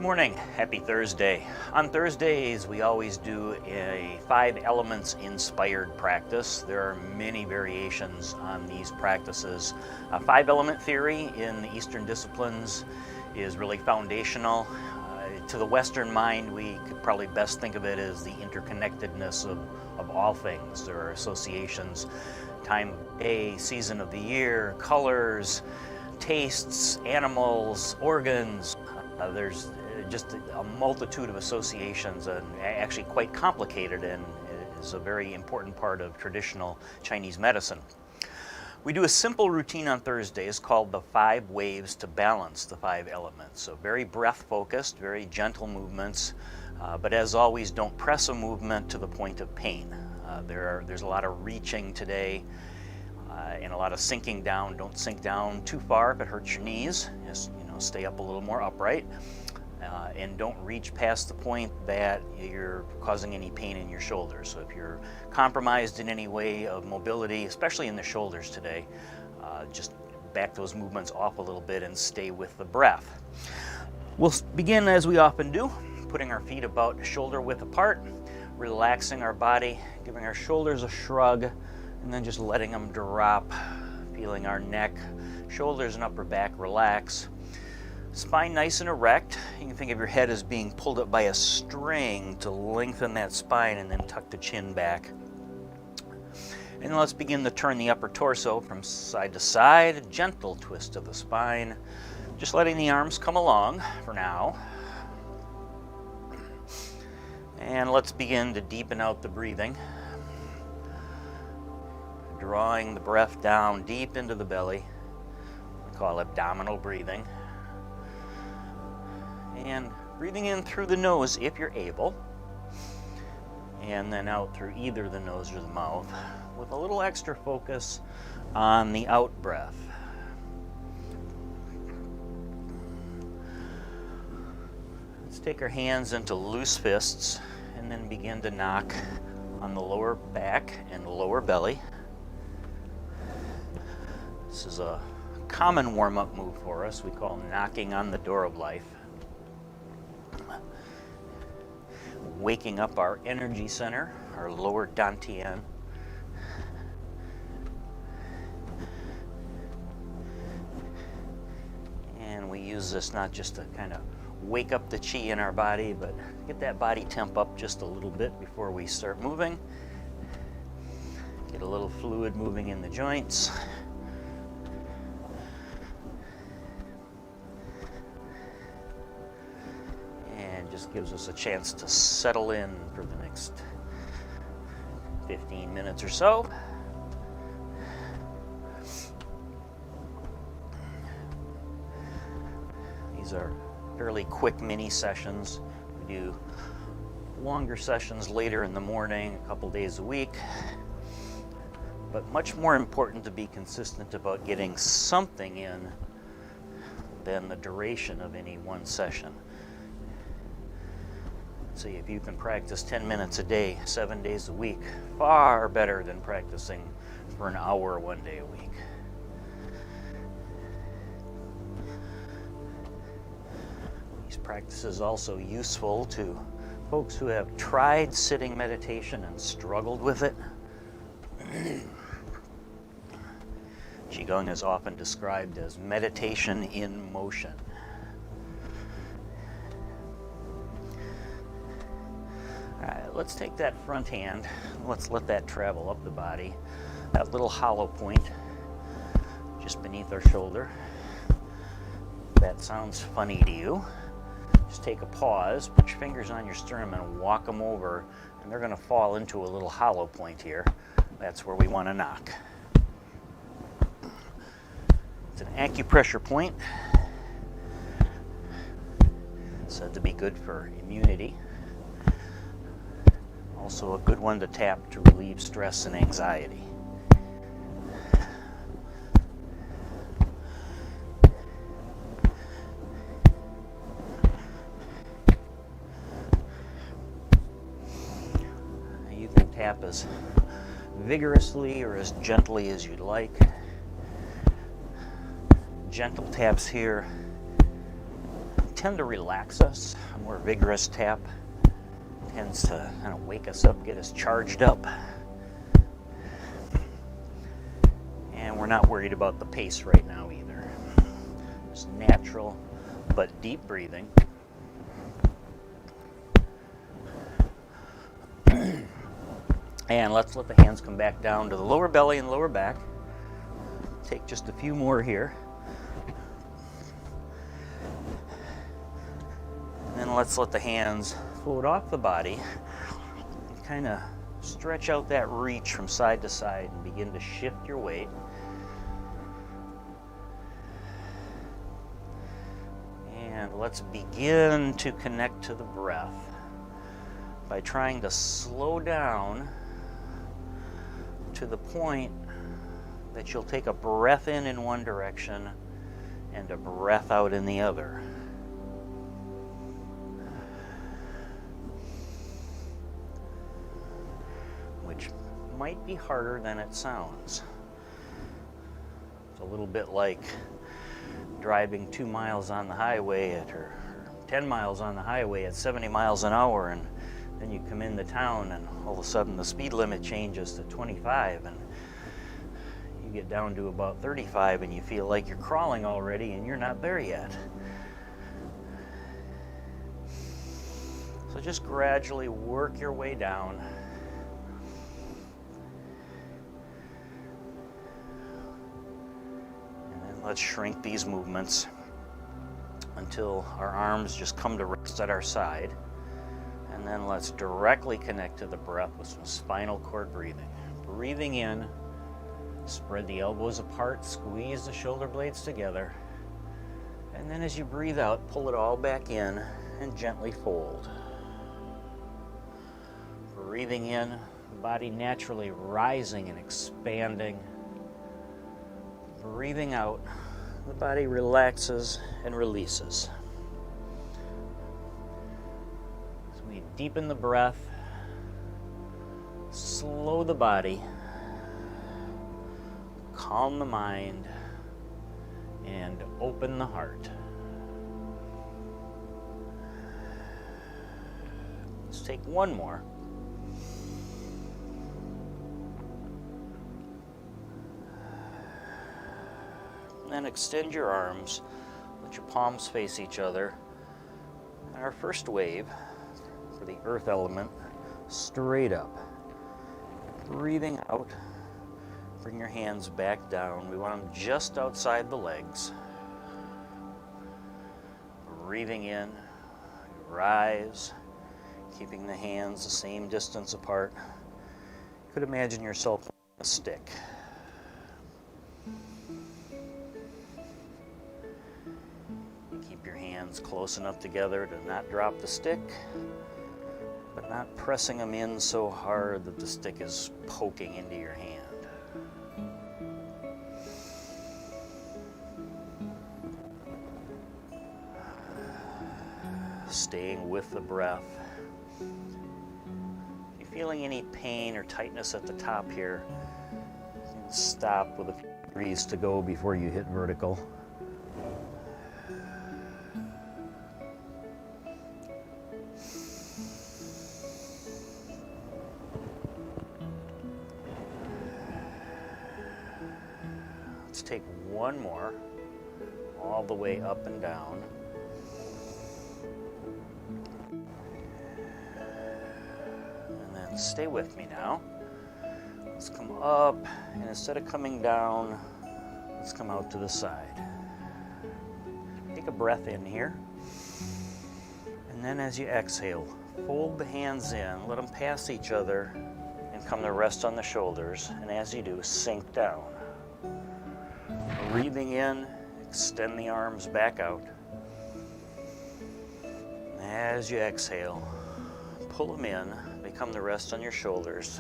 Morning, happy Thursday. On Thursdays, we always do a 5 elements inspired practice. There are many variations on these practices. 5 element theory in the Eastern disciplines is really foundational. To the Western mind, we could probably best think of it as the interconnectedness of all things. There are associations, time of day, season of the year, colors, tastes, animals, organs. There's just a multitude of associations, and actually quite complicated, and is a very important part of traditional Chinese medicine. We do a simple routine on Thursdays called the 5 waves to balance the 5 elements. So very breath focused, very gentle movements, but as always, don't press a movement to the point of pain. There's a lot of reaching today and a lot of sinking down. Don't sink down too far if it hurts your knees. Just stay up a little more upright. And don't reach past the point that you're causing any pain in your shoulders. So if you're compromised in any way of mobility, especially in the shoulders today, just back those movements off a little bit and stay with the breath. We'll begin, as we often do, putting our feet about shoulder width apart, relaxing our body, giving our shoulders a shrug, and then just letting them drop, feeling our neck, shoulders and upper back relax. Spine nice and erect. You can think of your head as being pulled up by a string to lengthen that spine, and then tuck the chin back. And then let's begin to turn the upper torso from side to side, gentle twist of the spine. Just letting the arms come along for now. And let's begin to deepen out the breathing. Drawing the breath down deep into the belly. We call abdominal breathing. And breathing in through the nose if you're able, and then out through either the nose or the mouth, with a little extra focus on the out breath. Let's take our hands into loose fists and then begin to knock on the lower back and the lower belly. This is a common warm-up move for us. We call knocking on the door of life. Waking up our energy center, our lower dantian. And we use this not just to kind of wake up the chi in our body, but get that body temp up just a little bit before we start moving. Get a little fluid moving in the joints. Just gives us a chance to settle in for the next 15 minutes or so. These are fairly quick mini sessions. We do longer sessions later in the morning, a couple days a week. But much more important to be consistent about getting something in than the duration of any one session. See, if you can practice 10 minutes a day, 7 days a week, far better than practicing for an hour 1 day a week. These practices are also useful to folks who have tried sitting meditation and struggled with it. Qigong is often described as meditation in motion. Let's take that front hand, let's let that travel up the body, that little hollow point just beneath our shoulder. If that sounds funny to you, just take a pause, put your fingers on your sternum and walk them over, and they're going to fall into a little hollow point here. That's where we want to knock. It's an acupressure point, said to be good for immunity. Also a good one to tap to relieve stress and anxiety. You can tap as vigorously or as gently as you'd like. Gentle taps here tend to relax us. A more vigorous tap tends to kind of wake us up, get us charged up. And we're not worried about the pace right now either. Just natural but deep breathing. And let's let the hands come back down to the lower belly and lower back. Take just a few more here. And then let's let the hands float off the body. Kind of stretch out that reach from side to side and begin to shift your weight. And let's begin to connect to the breath by trying to slow down to the point that you'll take a breath in one direction and a breath out in the other. Which might be harder than it sounds. It's a little bit like driving 2 miles on the highway or 10 miles on the highway at 70 miles an hour, and then you come into town and all of a sudden the speed limit changes to 25 and you get down to about 35 and you feel like you're crawling already and you're not there yet. So just gradually work your way down. And then let's shrink these movements until our arms just come to rest at our side. And then let's directly connect to the breath with some spinal cord breathing. Breathing in, spread the elbows apart, squeeze the shoulder blades together. And then as you breathe out, pull it all back in and gently fold. Breathing in, the body naturally rising and expanding. Breathing out, the body relaxes and releases. Deepen the breath, slow the body, calm the mind, and open the heart. Let's take one more. And then extend your arms, let your palms face each other. And our first wave, for the earth element, straight up. Breathing out, bring your hands back down. We want them just outside the legs. Breathing in, rise, keeping the hands the same distance apart. You could imagine yourself on a stick. Keep your hands close enough together to not drop the stick, but not pressing them in so hard that the stick is poking into your hand. Staying with the breath. If you're feeling any pain or tightness at the top here, you can stop with a few degrees to go before you hit vertical. Let's take one more, all the way up and down. And then stay with me now. Let's come up, and instead of coming down, let's come out to the side. Take a breath in here. And then as you exhale, fold the hands in, let them pass each other, and come to rest on the shoulders. And as you do, sink down. Breathing in, extend the arms back out. As you exhale, pull them in, they come to rest on your shoulders,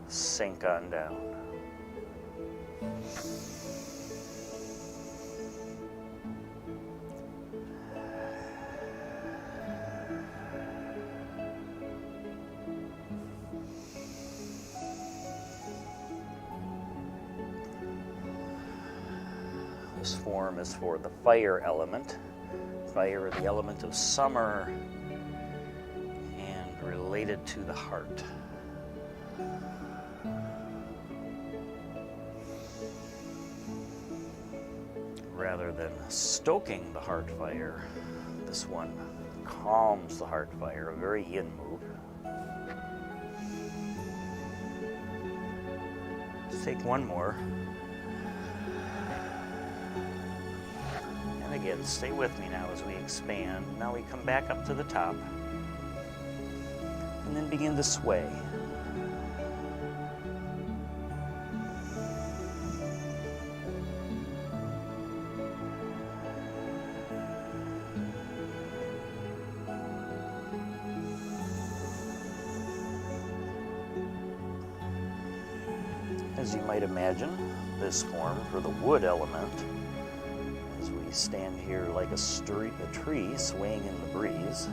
sink on down. This form is for the fire element. fire, the element of summer, and related to the heart. Rather than stoking the heart fire, this one calms the heart fire, a very yin move. Let's take one more. And again, stay with me now as we expand. Now we come back up to the top and then begin to sway. As you might imagine, this form for the wood element, as we stand here like a tree swaying in the breeze.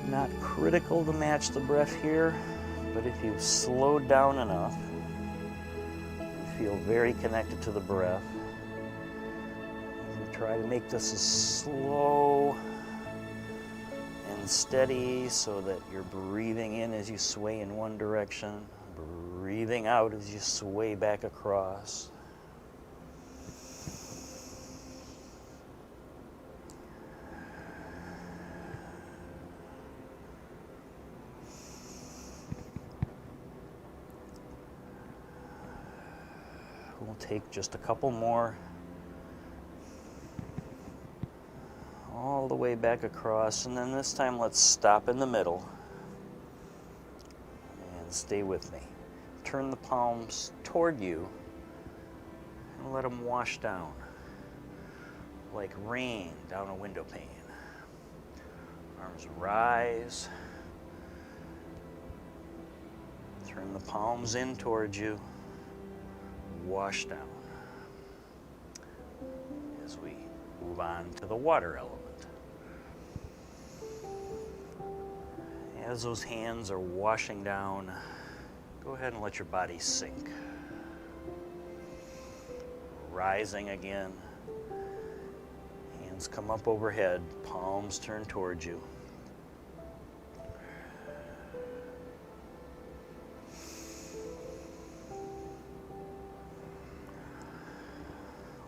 Not critical to match the breath here, but if you've slowed down enough, you feel very connected to the breath. You try to make this as slow and steady so that you're breathing in as you sway in one direction, breathing out as you sway back across. We'll take just a couple more. All the way back across, and then this time let's stop in the middle and stay with me. Turn the palms toward you and let them wash down like rain down a window pane. Arms rise. Turn the palms in towards you. Wash down as we move on to the water element. As those hands are washing down, go ahead and let your body sink. Rising again. Hands come up overhead, palms turn towards you.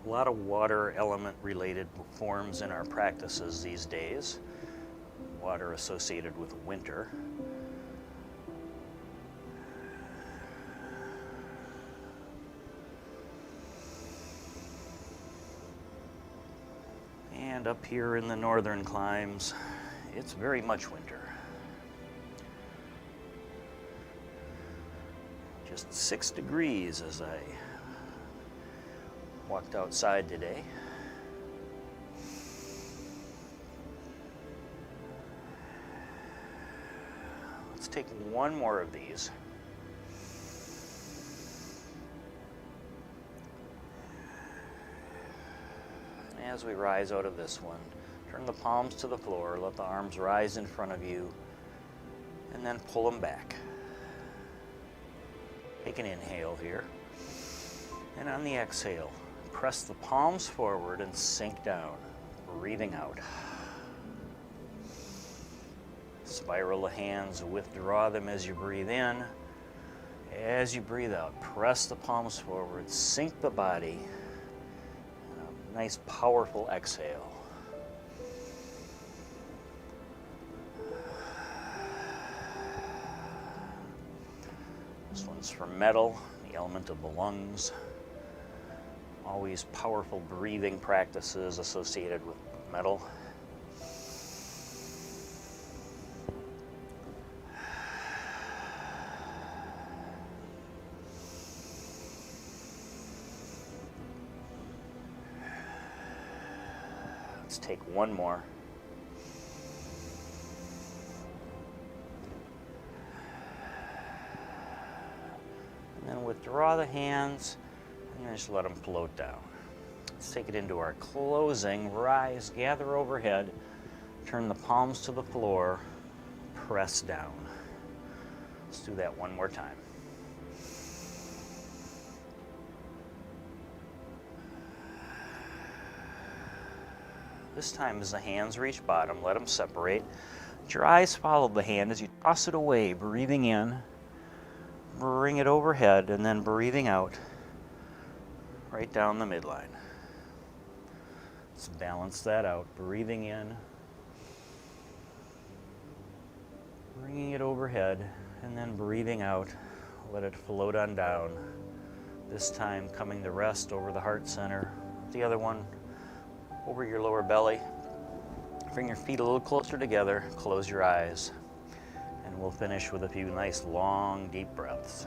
A lot of water element related forms in our practices these days. Water associated with winter. And up here in the northern climes, it's very much winter. Just 6 degrees as I walked outside today. Let's take one more of these. And as we rise out of this one, turn the palms to the floor, let the arms rise in front of you, and then pull them back. Take an inhale here, and on the exhale, press the palms forward and sink down, breathing out. Spiral the hands, withdraw them as you breathe in. As you breathe out, press the palms forward, sink the body. A nice, powerful exhale. This one's for metal, the element of the lungs. Always powerful breathing practices associated with metal. Let's take one more. And then withdraw the hands and just let them float down. Let's take it into our closing. Rise, gather overhead, turn the palms to the floor, press down. Let's do that one more time. This time as the hands reach bottom, let them separate. Let your eyes follow the hand as you toss it away, breathing in, bring it overhead, and then breathing out, right down the midline. Let's balance that out, breathing in, bringing it overhead, and then breathing out, let it float on down. This time coming to rest over the heart center. The other one over your lower belly. Bring your feet a little closer together, close your eyes, and we'll finish with a few nice long deep breaths.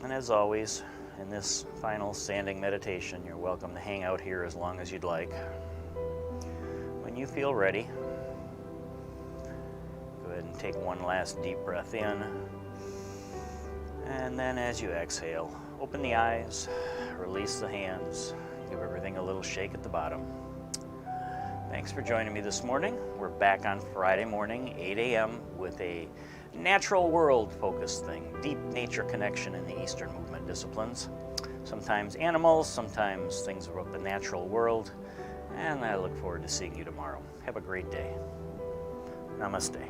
And as always, in this final standing meditation, you're welcome to hang out here as long as you'd like. When you feel ready, go ahead and take one last deep breath in. And then as you exhale, open the eyes, release the hands, give everything a little shake at the bottom. Thanks for joining me this morning. We're back on Friday morning, 8 a.m. with a natural world focused thing, deep nature connection in the Eastern movement disciplines. Sometimes animals, sometimes things about the natural world. And I look forward to seeing you tomorrow. Have a great day. Namaste.